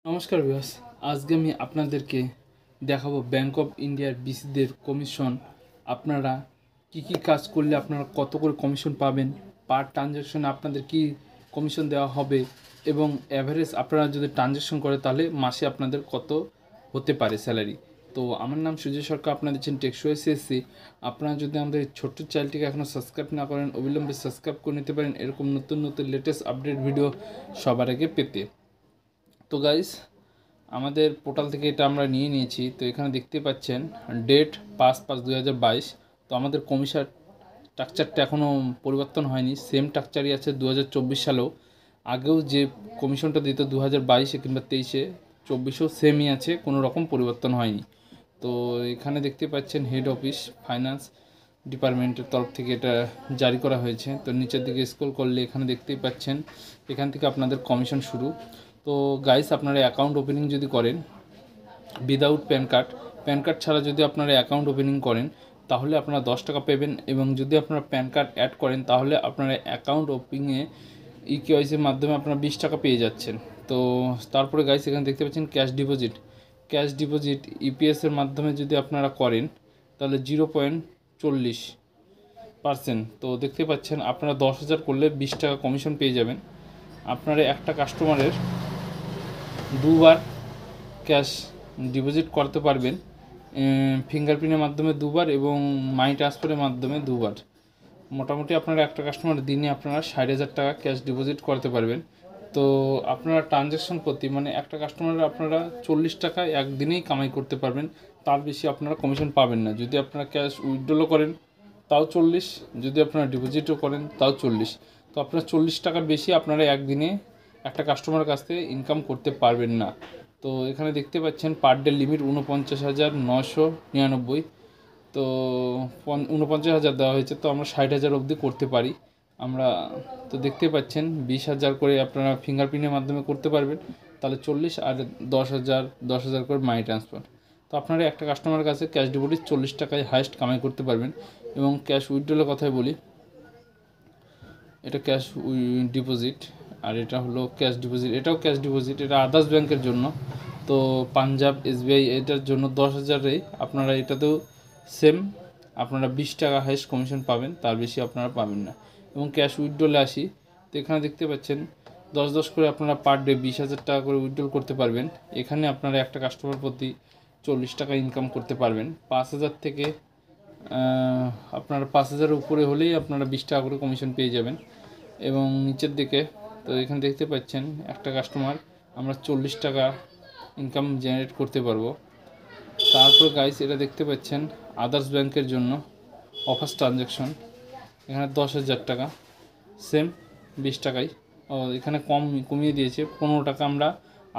নমস্কার ভিউয়ার্স, আজকে আমি আপনাদেরকে দেখাবো ব্যাংক অফ ইন্ডিয়ার বিসিদের কমিশন। আপনারা কি কাজ করলে আপনারা কত করে কমিশন পাবেন, পার ট্রানজ্যাকশনে আপনাদের কি কমিশন দেওয়া হবে এবং অ্যাভারেজ আপনারা যদি ট্রানজ্যাকশন করে তাহলে মাসে আপনাদের কত হতে পারে স্যালারি। তো আমার নাম সুজয় সরকার, আপনারা দেখছেন টেকসই সিএসসি। আপনারা যদি আমাদের ছোট্ট চ্যানেলটিকে এখনও সাবস্ক্রাইব না করেন অবিলম্বে সাবস্ক্রাইব করে নিতে পারেন এরকম নতুন নতুন লেটেস্ট আপডেট ভিডিও সবার আগে পেতে। তো গাইস, আমাদের পোর্টাল থেকে এটা আমরা নিয়ে নিয়েছি। তো এখানে দেখতে পাচ্ছেন ডেট 5/5/2022। তো আমাদের কমিশন স্ট্রাকচারটা এখনও পরিবর্তন হয়নি, সেম স্ট্রাকচারই আছে 2024 সালেও। আগেও যে কমিশনটা দিত 2022-এ কিংবা 23-এ, 24-এও সেমই আছে, কোনো রকম পরিবর্তন হয়নি। তো এখানে দেখতে পাচ্ছেন হেড অফিস ফাইন্যান্স ডিপার্টমেন্টের তরফ থেকে এটা জারি করা হয়েছে। তো নিচের দিকে স্ক্রল করলে এখানে দেখতেই পাচ্ছেন এখান থেকে আপনাদের কমিশন শুরু। তো গাইস, আপনারা অ্যাকাউন্ট ওপেনিং যদি করেন উইদাউট প্যান কার্ড ছাড়া যদি আপনারা অ্যাকাউন্ট ওপেনিং করেন তাহলে আপনারা 10 টাকা পাবেন, এবং যদি আপনারা প্যান কার্ড অ্যাড করেন তাহলে আপনারা অ্যাকাউন্ট ওপেনিংয়ে ইকেওয়াইসির মাধ্যমে আপনারা 20 টাকা পেয়ে যাচ্ছেন। তো তারপরে গাইস, এখানে দেখতে পাচ্ছেন ক্যাশ ডিপোজিট ইপিএসের মাধ্যমে যদি আপনারা করেন তাহলে 0.40%। তো দেখতে পাচ্ছেন আপনারা 10,000 করলে 20 টাকা কমিশন পেয়ে যাবেন। আপনারা একটা কাস্টমারের দুবার ক্যাশ ডিপোজিট করতে পারবেন, ফিঙ্গারপ্রিন্টের মাধ্যমে দুবার এবং মানি ট্রান্সফারের মাধ্যমে দুবার। মোটামুটি আপনারা একটা কাস্টমার দিনে আপনারা 60,000 টাকা ক্যাশ ডিপোজিট করতে পারবেন। তো আপনারা ট্রানজ্যাকশন প্রতি মানে একটা কাস্টমারের আপনারা 40 টাকা একদিনেই কামাই করতে পারবেন, তার বেশি আপনারা কমিশন পাবেন না। যদি আপনারা ক্যাশ উইথড্রলও করেন তাও 40, যদি আপনারা ডিপোজিটও করেন তাও 40। তো আপনারা 40 টাকার বেশি আপনারা একদিনে একটা কাস্টমারের কাছ থেকে ইনকাম করতে পারবেন না। তো এখানে দেখতে পাচ্ছেন পার ডে লিমিট 49,999। তো 49,000 দেওয়া হয়েছে, তো আমরা 60,000 অবধি করতে পারি আমরা। তো দেখতে পাচ্ছেন 20,000 করে আপনারা ফিঙ্গারপ্রিন্টের মাধ্যমে করতে পারবেন, তাহলে 40, আর 10,000 করে মানি ট্রান্সফার। তো আপনারা একটা কাস্টমারের কাছে ক্যাশ ডিপোজিট 40 টাকায় হাইস্ট কামাই করতে পারবেন। এবং ক্যাশ উইথড্রলের কথাই বলি, এটা ক্যাশ ডিপোজিট আর এটা হলো ক্যাশ ডিপোজিট, এটাও ক্যাশ ডিপোজিট, এটা আদার্স ব্যাংকের জন্য। তো পাঞ্জাব, এসবিআই এটার জন্য 10,000-এ আপনারা এটাতেও সেম আপনারা 20 টাকা হাইস্ট কমিশন পাবেন, তার বেশি আপনারা পাবেন না। এবং ক্যাশ উইথড্রলে আসি, তো এখানে দেখতে পাচ্ছেন 10 করে আপনারা পার ডে 20,000 টাকা করে উইথড্রল করতে পারবেন। এখানে আপনারা একটা কাস্টমার প্রতি 40 টাকা ইনকাম করতে পারবেন। 5,000 থেকে আপনারা 5,000-এর উপরে হলেই আপনারা 20 টাকা করে কমিশন পেয়ে যাবেন। এবং নিচের দিকে তো এখানে দেখতে পাচ্ছেন একটা কাস্টমার আমরা 40 টাকা ইনকাম জেনারেট করতে পারবো। তারপর গাইস, এটা দেখতে পাচ্ছেন আদার্স ব্যাংকের জন্য অফার্স ট্রানজ্যাকশন, এখানে 10,000 টাকা সেম 20 টাকায়। এখানে কমিয়ে দিয়েছে 15 টাকা। আমরা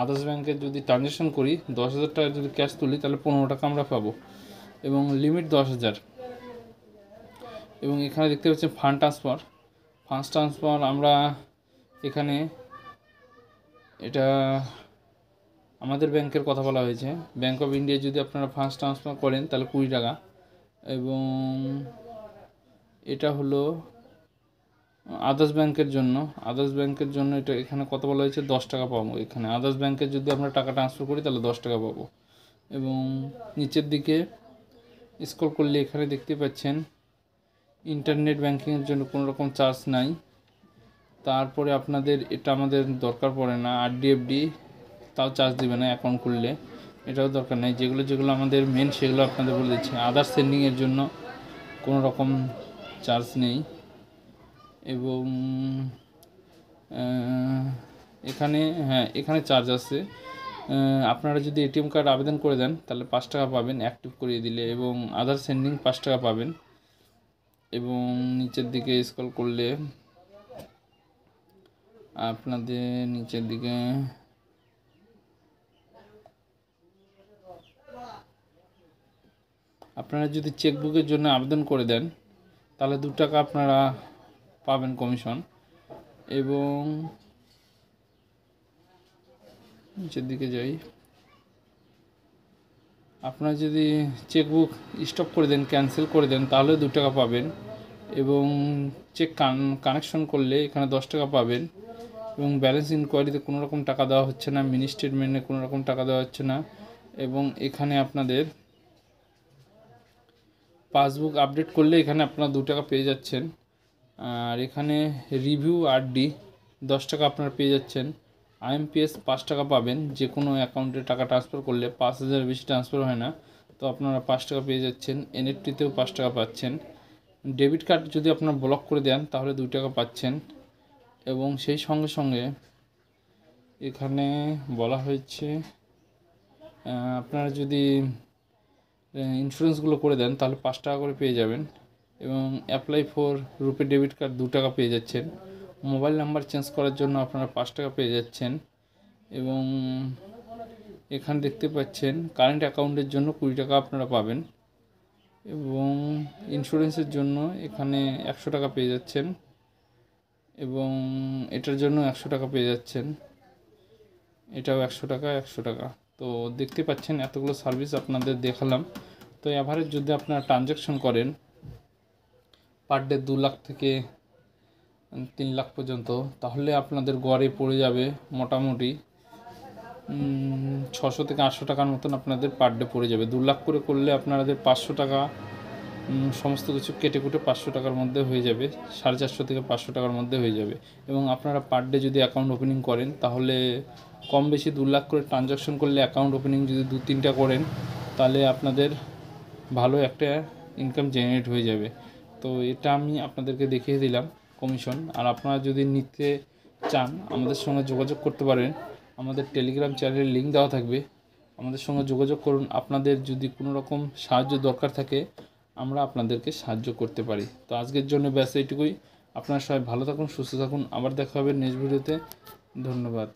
আদার্স ব্যাংকের যদি ট্রানজ্যাকশন করি 10,000 টাকা যদি ক্যাশ তুলি তাহলে 15 টাকা আমরা পাবো, এবং লিমিট 10,000। এবং এখানে দেখতে পাচ্ছেন ফান্ড ট্রান্সফার আমরা এখানে এটা আমাদের ব্যাংকের কথা বলা হয়েছে। ব্যাংক অফ ইন্ডিয়া যদি আপনারা ফান্ড ট্রান্সফার করেন তাহলে 20 টাকা, এবং এটা হলো আদার্স ব্যাংকের জন্য এটা এখানে কত বলা হয়েছে 10 টাকা পাবো। এখানে আদার্স ব্যাংকের যদি আমরা টাকা ট্রান্সফার করি তাহলে 10 টাকা পাবো। এবং নিচের দিকে স্ক্রল করলে এখানে দেখতে পাচ্ছেন ইন্টারনেট ব্যাংকিংয়ের জন্য কোনো রকম চার্জ নাই। তারপরে আপনাদের এটা আমাদের দরকার পড়ে না, আরডিএফডি তাও চার্জ দেবে না অ্যাকাউন্ট খুললে, এটাও দরকার নেই। যেগুলো আমাদের মেন সেগুলো আপনাদের বলে দিচ্ছি। আদার সেন্ডিংয়ের জন্য কোনো রকম চার্জ নেই। এবং এখানে চার্জ আছে। আপনারা যদি এটিএম কার্ড আবেদন করে দেন তাহলে 5 টাকা পাবেন অ্যাক্টিভ করিয়ে দিলে, এবং আদার সেন্ডিং 5 টাকা পাবেন। এবং নিচের দিকে স্ক্রল করলে আপনাদের নিচের দিকে আপনারা যদি চেকবুকের জন্য আবেদন করে দেন তাহলে 2 টাকা আপনারা পাবেন কমিশন। এবং নিচের দিকে যাই, আপনারা যদি চেকবুক স্টপ করে দেন, ক্যান্সেল করে দেন তাহলে 2 টাকা পাবেন। এবং চেক কানেকশন করলে এখানে 10 টাকা পাবেন। এবং ব্যালেন্স ইনকোয়ারিতে কোনো রকম টাকা দেওয়া হচ্ছে না, মিনি স্টেটমেন্টে কোনো রকম টাকা দেওয়া হচ্ছে না। এবং এখানে আপনাদের পাসবুক আপডেট করলে এখানে আপনারা 2 টাকা পেয়ে যাচ্ছেন। আর এখানে রিভিউ আরডি 10 টাকা আপনারা পেয়ে যাচ্ছেন। আইএমপিএস 5 টাকা পাবেন, যে কোনো অ্যাকাউন্টে টাকা ট্রান্সফার করলে 5,000 বেশি ট্রান্সফার হয় না, তো আপনারা 5 টাকা পেয়ে যাচ্ছেন। এনএফটিতেও 5 টাকা পাচ্ছেন। ডেবিট কার্ড যদি আপনারা ব্লক করে দেন তাহলে 2 টাকা পাচ্ছেন। এবং সেই সঙ্গে সঙ্গে এখানে বলা হয়েছে আপনারা যদি ইন্স্যুরেন্সগুলো করে দেন তাহলে 5 টাকা করে পেয়ে যাবেন। এবং apply for RuPay debit card 2 টাকা পেয়ে যাচ্ছেন। মোবাইল নাম্বার চেঞ্জ করার জন্য আপনারা 5 টাকা পেয়ে যাচ্ছেন। এবং এখানে দেখতে পাচ্ছেন কারেন্ট অ্যাকাউন্টের জন্য 20 টাকা আপনারা পাবেন। এবং ইন্স্যুরেন্সের জন্য এখানে 100 টাকা পেয়ে যাচ্ছেন। এবং এটার জন্য 100 টাকা পেয়ে যাচ্ছেন। এটাও 100 টাকা 100 টাকা। তো দেখতে পাচ্ছেন এতগুলো সার্ভিস আপনাদের দেখালাম। তো এভারেজ যদি আপনারা ট্রানজ্যাকশন করেন পার ডে 2 লাখ থেকে 3 লাখ পর্যন্ত, তাহলে আপনাদের গড়ে পড়ে যাবে মোটামুটি 600 থেকে 800 টাকার মতন আপনাদের পার ডে পড়ে যাবে। 2 লাখ করে করলে আপনাদের 500 টাকা সমস্ত কিছু কেটে কুটে 500 টাকার মধ্যে হয়ে যাবে, 450 থেকে 500 টাকার মধ্যে হয়ে যাবে। এবং আপনারা পার ডে যদি অ্যাকাউন্ট ওপেনিং করেন তাহলে কম বেশি 2 লাখ করে ট্রানজ্যাকশন করলে অ্যাকাউন্ট ওপেনিং যদি 2-3টা করেন তাহলে আপনাদের ভালো একটা ইনকাম জেনারেট হয়ে যাবে। তো এটা আমি আপনাদেরকে দেখিয়ে দিলাম কমিশন। আর আপনারা যদি নিতে চান আমাদের সঙ্গে যোগাযোগ করতে পারেন, আমাদের টেলিগ্রাম চ্যানেলের লিঙ্ক দেওয়া থাকবে, আমাদের সঙ্গে যোগাযোগ করুন। আপনাদের যদি কোনো রকম সাহায্য দরকার থাকে আমরা আপনাদেরকে সাহায্য করতে পারি। তো আজকের জন্য ব্যাস এইটুকুই। আপনারা সবাই ভালো থাকুন, সুস্থ থাকুন। আবার দেখা হবে নেক্সট ভিডিওতে। ধন্যবাদ।